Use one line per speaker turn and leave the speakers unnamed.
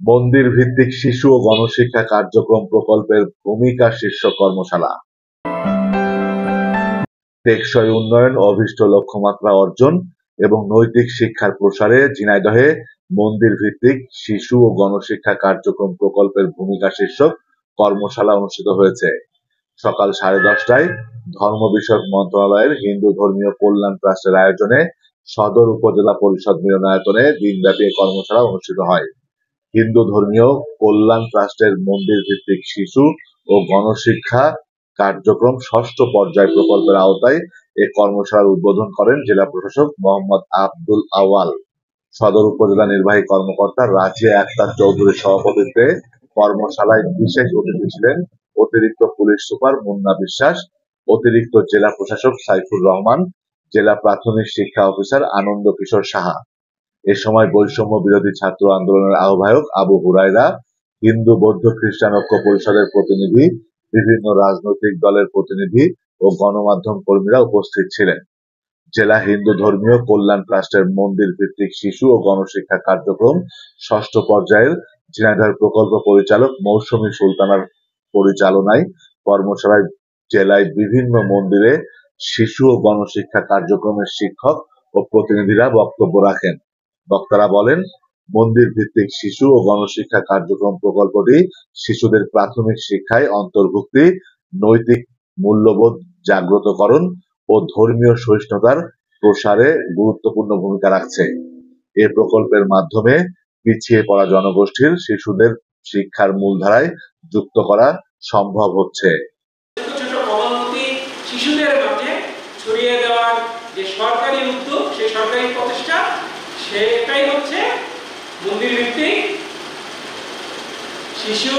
মন্দির ভিত্তিক শিশু ও গণশিক্ষা কার্যক্রম প্রকল্পের ভূমিকা শীর্ষক কর্মশালা। টেকসই উন্নয়ন, অভীষ্ট লক্ষ্যমাত্রা অর্জন এবং নৈতিক শিক্ষার প্রসারে ঝিনাইদহে মন্দির ভিত্তিক শিশু ও গণশিক্ষা কার্যক্রম প্রকল্পের ভূমিকা শীর্ষক কর্মশালা অনুষ্ঠিত হয়েছে। সকাল 10:30টায় ধর্ম বিষয়ক মন্ত্রণালয়ের হিন্দু ধর্মীয় কল্যাণ ট্রাস্টের আয়োজনে সদর উপজেলা পরিষদ মিলনায়তনে দিনব্যাপী কর্মশালা অনুষ্ঠিত হয়। হিন্দু ধর্মীয় কল্যাণ ট্রাস্টের মন্দির ভিত্তিক শিশু ও গণশিক্ষা কার্যক্রম ষষ্ঠ পর্যায় প্রকল্পের আওতায় এ কর্মশালার উদ্বোধন করেন জেলা প্রশাসক মোহাম্মদ আব্দুল আওয়াল। সদর উপজেলা নির্বাহী কর্মকর্তা রাজিয়া আক্তার চৌধুরীর সভাপতিত্বে কর্মশালায় বিশেষ অতিথি ছিলেন অতিরিক্ত পুলিশ সুপার মুন্না বিশ্বাস, অতিরিক্ত জেলা প্রশাসক সাইফুর রহমান, জেলা প্রাথমিক শিক্ষা অফিসার আনন্দ কিশোর সাহা। এ সময় বৈষম্য বিরোধী ছাত্র আন্দোলনের আহ্বায়ক আবু হুরায়রা, হিন্দু বৌদ্ধ খ্রিস্টান ঐক্য পরিষদের প্রতিনিধি, বিভিন্ন রাজনৈতিক দলের প্রতিনিধি ও গণমাধ্যম কর্মীরা উপস্থিত ছিলেন। জেলা হিন্দু ধর্মীয় কল্যাণ ট্রাস্টের মন্দির ভিত্তিক শিশু ও গণশিক্ষা কার্যক্রম ষষ্ঠ পর্যায়ের ঝিনাইদহ প্রকল্প পরিচালক মৌসুমী সুলতানার পরিচালনায় কর্মশালায় জেলায় বিভিন্ন মন্দিরে শিশু ও গণশিক্ষা কার্যক্রমের শিক্ষক ও প্রতিনিধিরা বক্তব্য রাখেন। বক্তারা বলেন, মন্দির ভিত্তিক শিশু ও গণশিক্ষা কার্যক্রম প্রকল্পটি শিশুদের প্রাথমিক শিক্ষায় অন্তর্ভুক্তি, নৈতিক মূল্যবোধ জাগ্রতকরণ ও ধর্মীয় সহিষ্ণুতার প্রসারে গুরুত্বপূর্ণ ভূমিকা রাখছে। এ প্রকল্পের মাধ্যমে পিছিয়ে পড়া জনগোষ্ঠীর শিশুদের শিক্ষার মূলধারায় যুক্ত করা সম্ভব হচ্ছে।
শিশুদের মাঝে ছড়িয়ে দেওয়ার যে সরকারি উদ্যোগ, সেই সরকারি প্রচেষ্টা, সেটাই হচ্ছে মন্দির ভিত্তিক শিশু